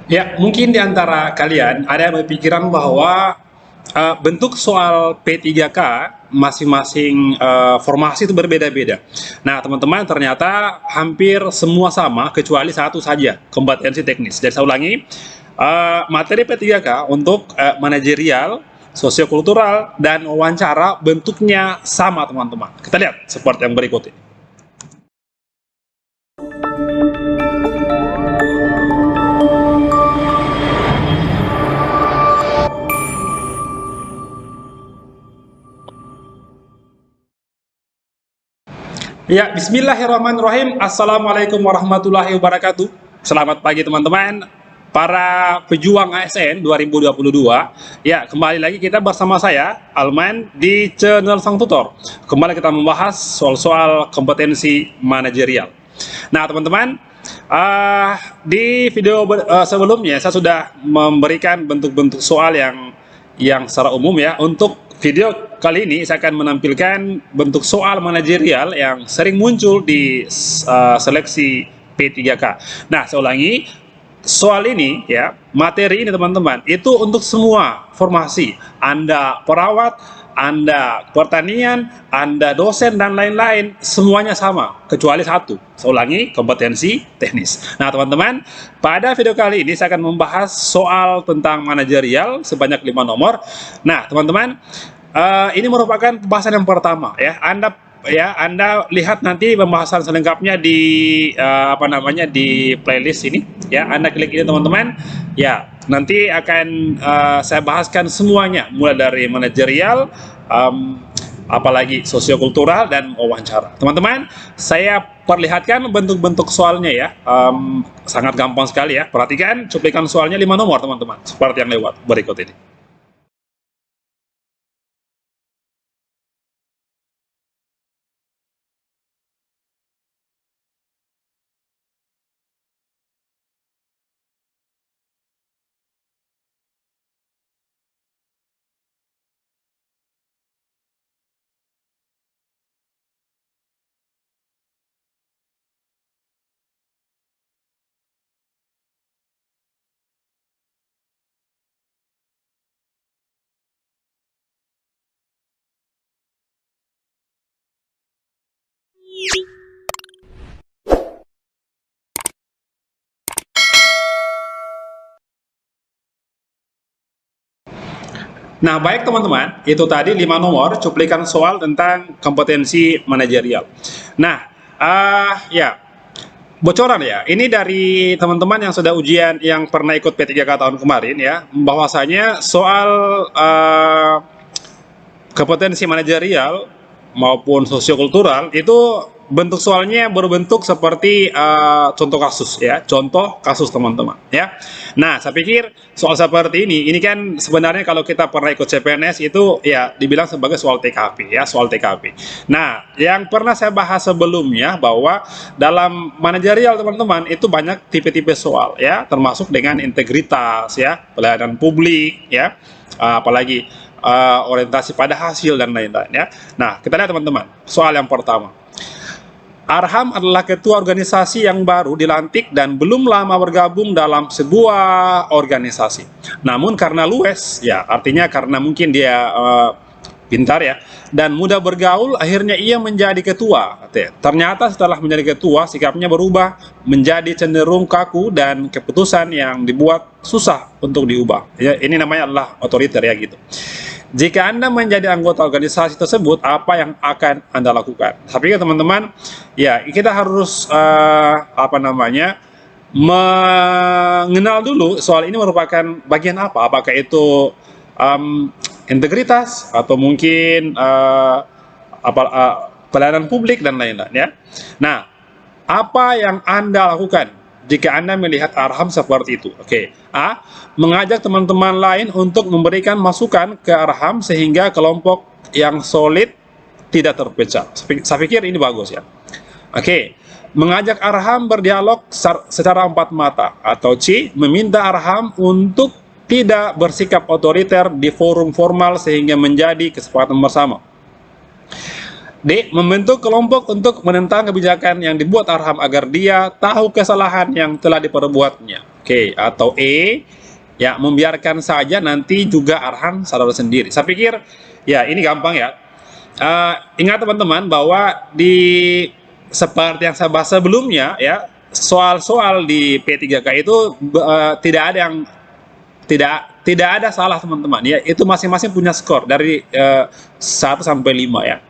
Ya, mungkin di antara kalian ada yang berpikiran bahwa bentuk soal P3K masing-masing formasi itu berbeda-beda. Nah, teman-teman, ternyata hampir semua sama kecuali satu saja, kompetensi teknis. Jadi saya ulangi, materi P3K untuk manajerial, sosiokultural, dan wawancara bentuknya sama, teman-teman. Kita lihat seperti yang berikut ini. Ya, bismillahirrahmanirrahim. Assalamualaikum warahmatullahi wabarakatuh. Selamat pagi teman-teman, para pejuang ASN 2022. Ya, kembali lagi kita bersama saya, Alman, di channel Sang Tutor. Kembali kita membahas soal-soal kompetensi manajerial. Nah, teman-teman, di video sebelumnya saya sudah memberikan bentuk-bentuk soal yang secara umum ya. Untuk video kali ini saya akan menampilkan bentuk soal manajerial yang sering muncul di seleksi P3K. Nah, saya ulangi, soal ini ya, materi ini teman-teman, itu untuk semua formasi. Anda perawat, Anda pertanian, Anda dosen, dan lain-lain, semuanya sama, kecuali satu. Saya ulangi, kompetensi teknis. Nah, teman-teman, pada video kali ini saya akan membahas soal tentang manajerial sebanyak 5 nomor. Nah, teman-teman, ini merupakan pembahasan yang pertama ya. Anda lihat nanti pembahasan selengkapnya di di playlist ini ya. Anda klik ini teman-teman. Ya, nanti akan saya bahaskan semuanya mulai dari manajerial, apalagi sosiokultural dan wawancara. Teman-teman, saya perlihatkan bentuk-bentuk soalnya ya. Sangat gampang sekali ya. Perhatikan cuplikan soalnya 5 nomor teman-teman, seperti yang lewat berikut ini. Nah, baik teman-teman, itu tadi 5 nomor cuplikan soal tentang kompetensi manajerial. Nah, ya, bocoran ya, ini dari teman-teman yang sudah ujian, yang pernah ikut P3K tahun kemarin ya, bahwasanya soal kompetensi manajerial maupun sosiokultural itu bentuk soalnya berbentuk seperti contoh kasus ya, contoh kasus teman-teman ya. Nah, saya pikir soal seperti ini kan sebenarnya kalau kita pernah ikut CPNS itu ya dibilang sebagai soal TKP ya, soal TKP. Nah, yang pernah saya bahas sebelumnya bahwa dalam manajerial teman-teman itu banyak tipe-tipe soal ya, termasuk dengan integritas ya, pelayanan publik ya, apalagi orientasi pada hasil dan lain-lain ya. Nah, kita lihat teman-teman, soal yang pertama. Arham adalah ketua organisasi yang baru dilantik dan belum lama bergabung dalam sebuah organisasi. Namun karena luwes, ya artinya karena mungkin dia pintar ya, dan mudah bergaul, akhirnya ia menjadi ketua. Ternyata setelah menjadi ketua, sikapnya berubah menjadi cenderung kaku dan keputusan yang dibuat susah untuk diubah. Ya, ini namanya adalah otoriter ya gitu. Jika Anda menjadi anggota organisasi tersebut, apa yang akan Anda lakukan? Tapi ya teman-teman, ya kita harus mengenal dulu soal ini merupakan bagian apa? Apakah itu integritas atau mungkin pelayanan publik dan lain-lain ya. Nah, apa yang Anda lakukan jika Anda melihat Arham seperti itu? Oke. A. Mengajak teman-teman lain untuk memberikan masukan ke Arham sehingga kelompok yang solid tidak terpecah. Saya pikir ini bagus ya. Oke. Mengajak Arham berdialog secara empat mata. Atau C. Meminta Arham untuk tidak bersikap otoriter di forum formal sehingga menjadi kesepakatan bersama. D. Membentuk kelompok untuk menentang kebijakan yang dibuat Arham agar dia tahu kesalahan yang telah diperbuatnya. Oke, atau E, ya membiarkan saja nanti juga Arham sadar sendiri. Saya pikir ya ini gampang ya. Ingat teman-teman bahwa di seperti yang saya bahas sebelumnya ya, soal-soal di P3K itu tidak ada yang tidak ada salah teman-teman ya, itu masing-masing punya skor dari 1 sampai 5 ya.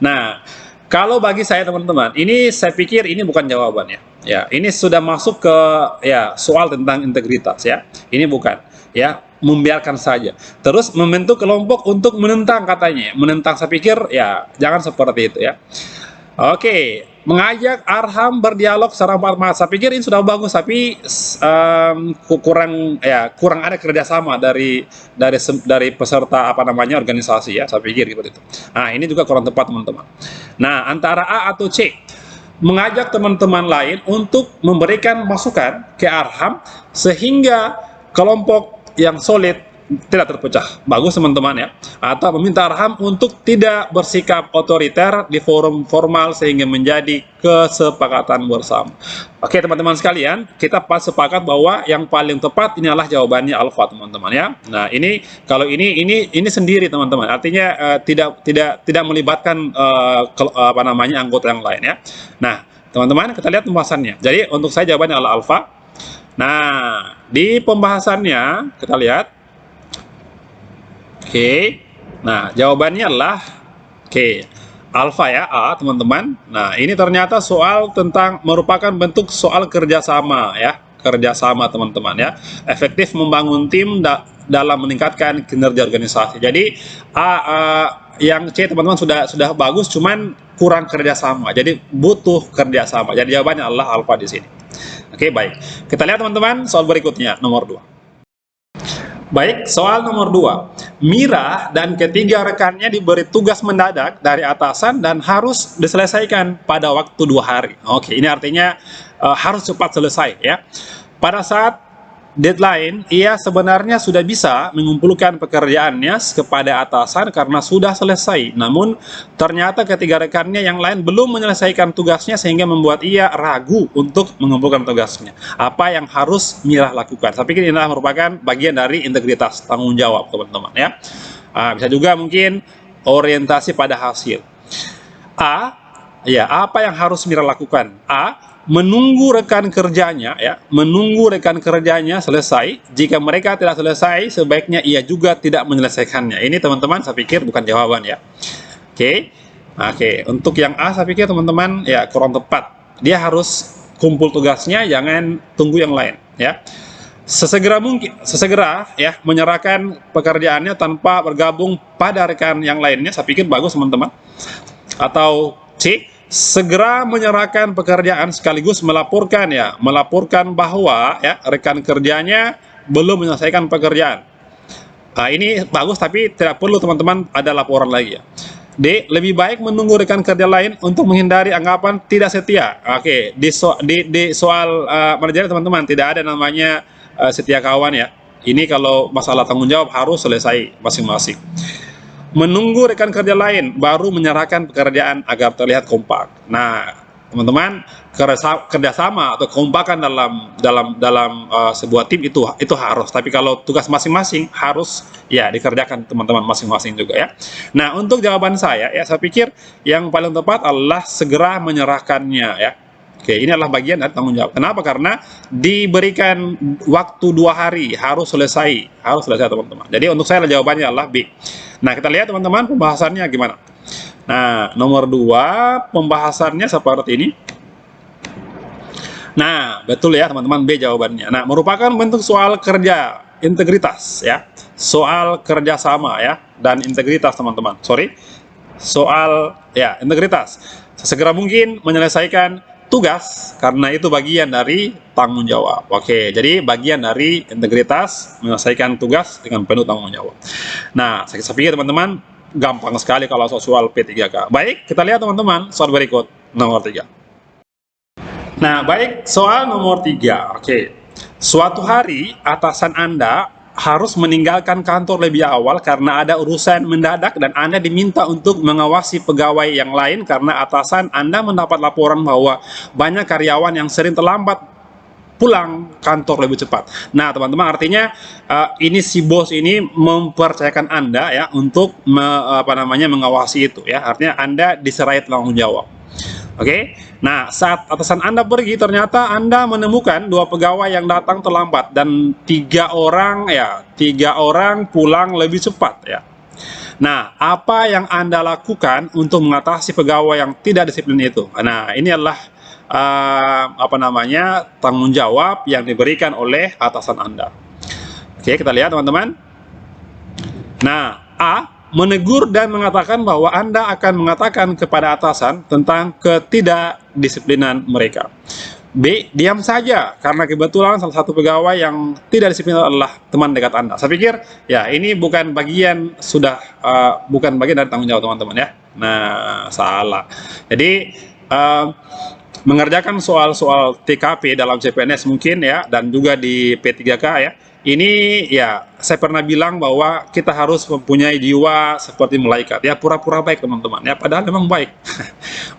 Nah, kalau bagi saya teman-teman, ini saya pikir ini bukan jawabannya. Ya, ini sudah masuk ke ya soal tentang integritas ya. Ini bukan ya, membiarkan saja. Terus membentuk kelompok untuk menentang katanya. Menentang, saya pikir ya jangan seperti itu ya. Oke, mengajak Arham berdialog secara formal. Saya pikir ini sudah bagus, tapi kurang ada kerjasama dari peserta apa namanya organisasi ya. Saya pikir gitu itu. Nah, ini juga kurang tepat teman-teman. Nah, antara A atau C, mengajak teman-teman lain untuk memberikan masukan ke Arham sehingga kelompok yang solid tidak terpecah. Bagus teman-teman ya. Atau meminta Arham untuk tidak bersikap otoriter di forum formal sehingga menjadi kesepakatan bersama. Oke teman-teman sekalian, kita pas sepakat bahwa yang paling tepat ini adalah jawabannya alfa teman-teman ya. Nah, ini kalau ini sendiri teman-teman. Artinya tidak melibatkan apa namanya anggota yang lain ya. Nah, teman-teman kita lihat pembahasannya. Jadi untuk saya jawabannya adalah alfa. Nah, di pembahasannya kita lihat. Oke, nah jawabannya adalah alfa ya, A teman-teman. Nah, ini ternyata soal tentang merupakan bentuk soal kerjasama ya, kerjasama teman-teman ya, efektif membangun tim dalam meningkatkan kinerja organisasi. Jadi yang C teman-teman sudah bagus, cuman kurang kerjasama. Jadi butuh kerjasama. Jadi jawabannya adalah alfa di sini. Oke, baik. Kita lihat teman-teman soal berikutnya, nomor 2. Baik, soal nomor 2. Mira dan ketiga rekannya diberi tugas mendadak dari atasan dan harus diselesaikan pada waktu 2 hari. Oke, ini artinya harus cepat selesai ya. Pada saat deadline, ia sebenarnya sudah bisa mengumpulkan pekerjaannya kepada atasan karena sudah selesai. Namun, ternyata ketiga rekannya yang lain belum menyelesaikan tugasnya sehingga membuat ia ragu untuk mengumpulkan tugasnya. Apa yang harus Mira lakukan? Saya pikir ini adalah merupakan bagian dari integritas tanggung jawab, teman-teman ya. Bisa juga mungkin orientasi pada hasil. Apa yang harus Mira lakukan? Menunggu rekan kerjanya ya, menunggu rekan kerjanya selesai. Jika mereka tidak selesai, sebaiknya ia juga tidak menyelesaikannya. Ini teman-teman saya pikir bukan jawaban ya. Oke. Untuk yang A saya pikir teman-teman ya kurang tepat. Dia harus kumpul tugasnya, jangan tunggu yang lain ya. Sesegera ya menyerahkan pekerjaannya tanpa bergabung pada rekan yang lainnya. Saya pikir bagus teman-teman. Atau C, segera menyerahkan pekerjaan sekaligus melaporkan bahwa ya rekan kerjanya belum menyelesaikan pekerjaan. Ini bagus, tapi tidak perlu teman-teman ada laporan lagi ya. D, lebih baik menunggu rekan kerja lain untuk menghindari anggapan tidak setia. Oke, di soal manajer teman-teman tidak ada namanya setia kawan ya. Ini kalau masalah tanggung jawab harus selesai masing-masing. Menunggu rekan kerja lain baru menyerahkan pekerjaan agar terlihat kompak. Nah, teman-teman, kerjasama atau kekompakan dalam sebuah tim itu harus. Tapi kalau tugas masing-masing harus ya dikerjakan teman-teman masing-masing juga ya. Nah, untuk jawaban saya pikir yang paling tepat adalah segera menyerahkannya ya. Oke, ini adalah bagian dari tanggung jawab. Kenapa? Karena diberikan waktu 2 hari, harus selesai teman-teman. Jadi untuk saya jawabannya adalah B. Nah, kita lihat teman-teman pembahasannya gimana. Nah, nomor 2 pembahasannya seperti ini. Nah, betul ya teman-teman, B jawabannya. Nah, merupakan bentuk soal kerja integritas ya. Soal kerjasama ya dan integritas teman-teman. Soal ya integritas. Sesegera mungkin menyelesaikan tugas karena itu bagian dari tanggung jawab. Oke, jadi bagian dari integritas menyelesaikan tugas dengan penuh tanggung jawab. Nah, saya pikir teman-teman gampang sekali kalau soal P3K. Baik, kita lihat teman-teman soal berikut nomor 3. Nah, baik, soal nomor 3. Oke. Suatu hari atasan Anda harus meninggalkan kantor lebih awal karena ada urusan mendadak dan Anda diminta untuk mengawasi pegawai yang lain karena atasan Anda mendapat laporan bahwa banyak karyawan yang sering terlambat pulang kantor lebih cepat. Nah, teman-teman, artinya ini si bos ini mempercayakan Anda ya untuk mengawasi itu ya. Artinya Anda diserai tanggung jawab. Oke. Nah, saat atasan Anda pergi, ternyata Anda menemukan 2 pegawai yang datang terlambat dan 3 orang pulang lebih cepat ya. Nah, apa yang Anda lakukan untuk mengatasi pegawai yang tidak disiplin itu? Nah, ini adalah tanggung jawab yang diberikan oleh atasan Anda. Oke, kita lihat teman-teman. Nah, A, menegur dan mengatakan bahwa Anda akan mengatakan kepada atasan tentang ketidakdisiplinan mereka. B, diam saja karena kebetulan salah satu pegawai yang tidak disiplin adalah teman dekat Anda. Saya pikir ya ini bukan bagian dari tanggung jawab teman-teman ya. Nah, salah. Jadi mengerjakan soal-soal TKP dalam CPNS mungkin ya, dan juga di P3K ya. Ini ya saya pernah bilang bahwa kita harus mempunyai jiwa seperti malaikat ya, pura-pura baik teman-teman ya, padahal memang baik.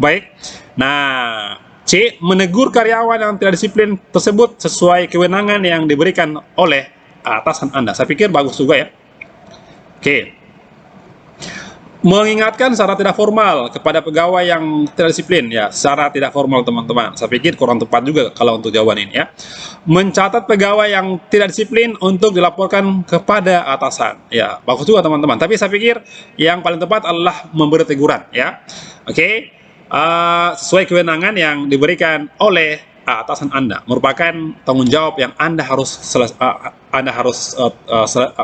Baik. Nah, C, menegur karyawan yang tidak disiplin tersebut sesuai kewenangan yang diberikan oleh atasan Anda. Saya pikir bagus juga ya. Oke. Mengingatkan secara tidak formal kepada pegawai yang tidak disiplin ya, secara tidak formal teman-teman. Saya pikir kurang tepat juga kalau untuk jawaban ini ya. Mencatat pegawai yang tidak disiplin untuk dilaporkan kepada atasan. Ya, bagus juga teman-teman. Tapi saya pikir yang paling tepat adalah memberi teguran ya. Oke. Sesuai kewenangan yang diberikan oleh atasan Anda, merupakan tanggung jawab yang Anda harus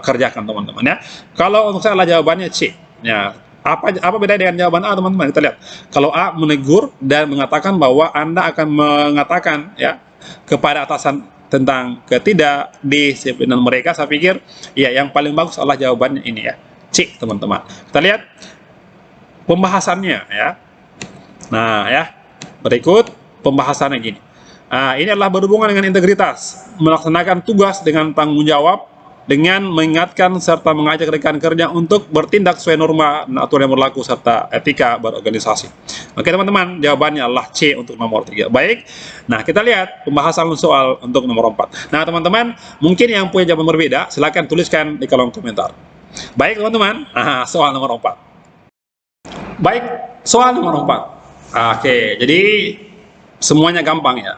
kerjakan teman-teman ya. Kalau untuk saya adalah jawabannya C ya. Apa beda dengan jawaban A teman-teman? Kita lihat. Kalau A menegur dan mengatakan bahwa Anda akan mengatakan ya kepada atasan tentang ketidakdisiplinan mereka, saya pikir ya yang paling bagus adalah jawabannya ini ya, C teman-teman. Kita lihat pembahasannya ya. Nah ya, berikut pembahasannya gini. Ini adalah berhubungan dengan integritas, melaksanakan tugas dengan tanggung jawab, dengan mengingatkan serta mengajak rekan kerja untuk bertindak sesuai norma dan aturan yang berlaku serta etika berorganisasi. Oke teman-teman, jawabannya adalah C untuk nomor 3. Baik, nah kita lihat pembahasan soal untuk nomor 4. Nah teman-teman, mungkin yang punya jawaban berbeda, silahkan tuliskan di kolom komentar. Baik teman-teman, soal nomor 4. Baik, soal nomor 4. Oke, jadi semuanya gampang ya.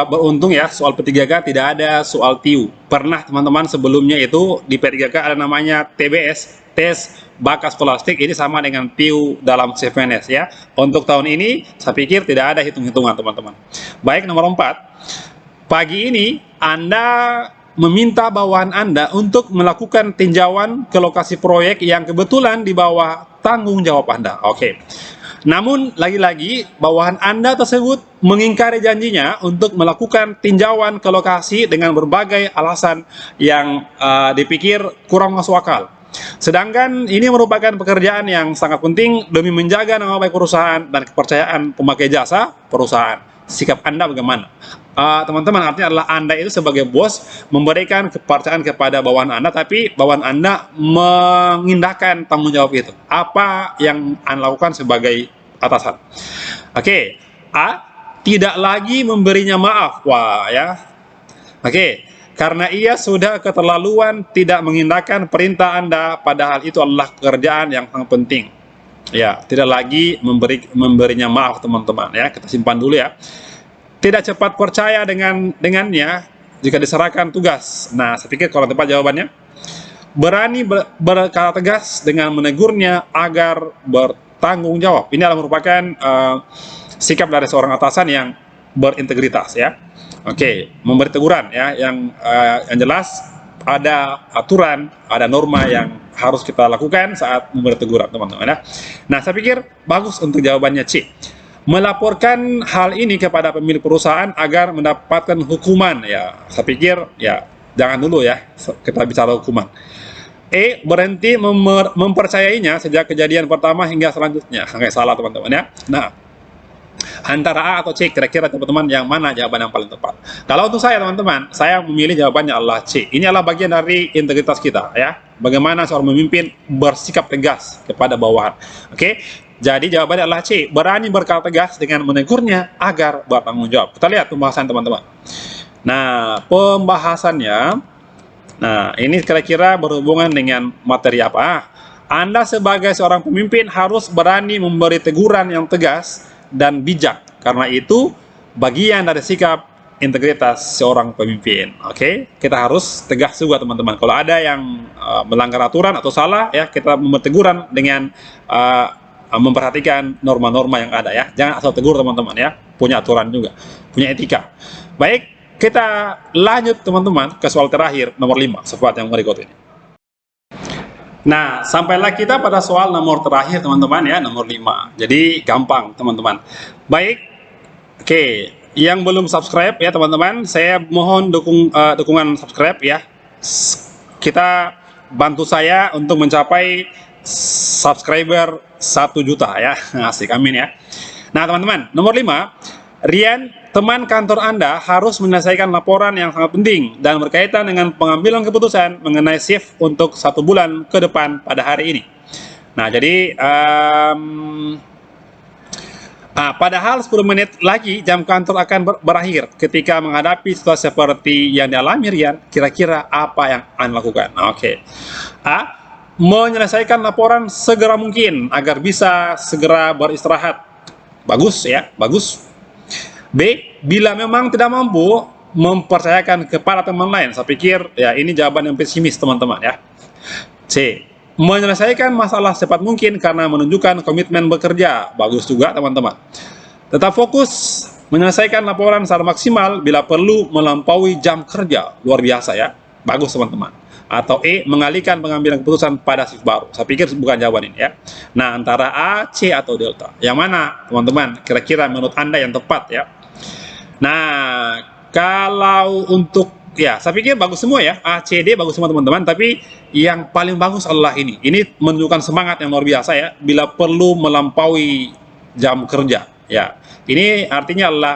Beruntung ya, soal P3K tidak ada soal TIU. Pernah teman-teman sebelumnya itu di P3K ada namanya TBS, tes bakat skolastik, ini sama dengan TIU dalam CPNS ya. Untuk tahun ini saya pikir tidak ada hitung-hitungan teman-teman. Baik, nomor 4. Pagi ini Anda meminta bawahan Anda untuk melakukan tinjauan ke lokasi proyek yang kebetulan di bawah tanggung jawab Anda. Oke. Namun, lagi-lagi, bawahan Anda tersebut mengingkari janjinya untuk melakukan tinjauan ke lokasi dengan berbagai alasan yang dipikir kurang masuk akal. Sedangkan ini merupakan pekerjaan yang sangat penting demi menjaga nama baik perusahaan dan kepercayaan pemakai jasa perusahaan. Sikap Anda bagaimana? Teman-teman, artinya adalah Anda itu sebagai bos memberikan kepercayaan kepada bawahan Anda, tapi bawahan Anda mengindahkan tanggung jawab itu. Apa yang Anda lakukan sebagai atasan? Oke. A, tidak lagi memberinya maaf. Wah ya. Oke. Karena ia sudah keterlaluan tidak mengindahkan perintah Anda, padahal itu adalah pekerjaan yang sangat penting. Ya, tidak lagi memberinya maaf teman-teman ya. Kita simpan dulu ya. Tidak cepat percaya dengannya jika diserahkan tugas. Nah, saya pikir kalau tepat jawabannya. Berani berkata tegas dengan menegurnya agar bertanggung jawab. Ini adalah merupakan sikap dari seorang atasan yang berintegritas ya. Oke, memberi teguran ya, yang jelas ada aturan, ada norma yang harus kita lakukan saat memberi teguran teman-teman ya. Nah, saya pikir bagus untuk jawabannya C. Melaporkan hal ini kepada pemilik perusahaan agar mendapatkan hukuman ya. Saya pikir ya jangan dulu ya kita bicara hukuman. E, berhenti mempercayainya sejak kejadian pertama hingga selanjutnya. Nggak salah teman-teman ya. Nah, antara A atau C, kira-kira teman-teman yang mana jawaban yang paling tepat? Kalau untuk saya teman-teman, saya memilih jawabannya adalah C. Ini adalah bagian dari integritas kita ya. Bagaimana seorang pemimpin bersikap tegas kepada bawahan. Oke. Jadi jawabannya adalah C, berani berkata tegas dengan menegurnya agar bertanggung jawab. Kita lihat pembahasan teman-teman. Nah, pembahasannya, nah ini kira-kira berhubungan dengan materi apa? Anda sebagai seorang pemimpin harus berani memberi teguran yang tegas dan bijak. Karena itu bagian dari sikap integritas seorang pemimpin. Oke, kita harus tegas juga teman-teman. Kalau ada yang melanggar aturan atau salah, ya kita memberi teguran dengan memperhatikan norma-norma yang ada ya. Jangan asal tegur teman-teman ya. Punya aturan juga, punya etika. Baik, kita lanjut teman-teman ke soal terakhir nomor 5 seperti yang berikut ini. Nah, sampailah kita pada soal nomor terakhir teman-teman ya, nomor 5. Jadi gampang teman-teman. Baik, oke, yang belum subscribe ya teman-teman, saya mohon dukungan subscribe ya. Kita bantu saya untuk mencapai subscriber 1 juta ya. Asik, amin ya. Nah teman-teman, nomor 5, Rian, teman kantor Anda harus menyelesaikan laporan yang sangat penting dan berkaitan dengan pengambilan keputusan mengenai shift untuk 1 bulan ke depan pada hari ini. Nah, jadi padahal 10 menit lagi jam kantor akan berakhir. Ketika menghadapi situasi seperti yang dialami Rian, kira-kira apa yang Anda lakukan? Oke. A. Menyelesaikan laporan segera mungkin agar bisa segera beristirahat. Bagus ya, bagus. B. Bila memang tidak mampu, mempercayakan kepada teman lain. Saya pikir ya ini jawaban yang pesimis teman-teman ya. C. Menyelesaikan masalah secepat mungkin karena menunjukkan komitmen bekerja. Bagus juga teman-teman. Tetap fokus menyelesaikan laporan secara maksimal bila perlu melampaui jam kerja. Luar biasa ya. Bagus teman-teman. Atau E. Mengalihkan pengambilan keputusan pada shift baru. Saya pikir bukan jawaban ini ya. Nah, antara A, C, atau delta. Yang mana teman-teman kira-kira menurut Anda yang tepat ya? Nah, kalau untuk ya, saya pikir bagus semua ya. A, C, D bagus semua teman-teman. Tapi yang paling bagus adalah ini. Ini menunjukkan semangat yang luar biasa ya. Bila perlu melampaui jam kerja. Ya, ini artinya adalah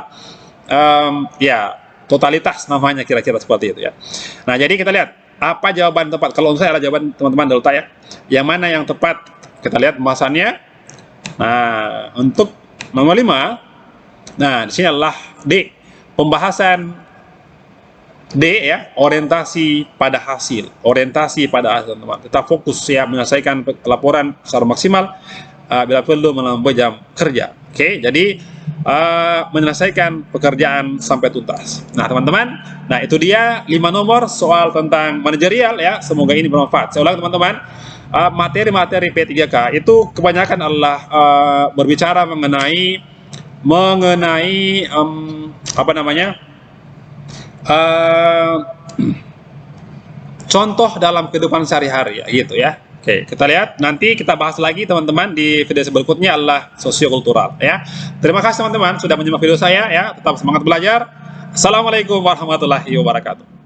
ya totalitas namanya kira-kira seperti itu ya. Nah, jadi kita lihat apa jawaban tepat. Kalau untuk saya adalah jawaban teman-teman delta ya. Yang mana yang tepat? Kita lihat pembahasannya. Nah, untuk nomor 5, nah di sini adalah D. Pembahasan D ya, orientasi pada hasil. Orientasi pada hasil teman-teman. Tetap fokus ya menyelesaikan laporan secara maksimal bila perlu melampaui jam kerja. Oke, jadi menyelesaikan pekerjaan sampai tuntas. Nah teman-teman, nah itu dia 5 nomor soal tentang manajerial ya. Semoga ini bermanfaat. Saya ulang teman-teman, materi-materi P3K itu kebanyakan adalah berbicara mengenai apa namanya contoh dalam kehidupan sehari-hari ya, gitu ya. Oke, kita lihat nanti kita bahas lagi teman-teman di video berikutnya adalah sosiokultural ya. Terima kasih teman-teman sudah menyimak video saya ya. Tetap semangat belajar. Assalamualaikum warahmatullahi wabarakatuh.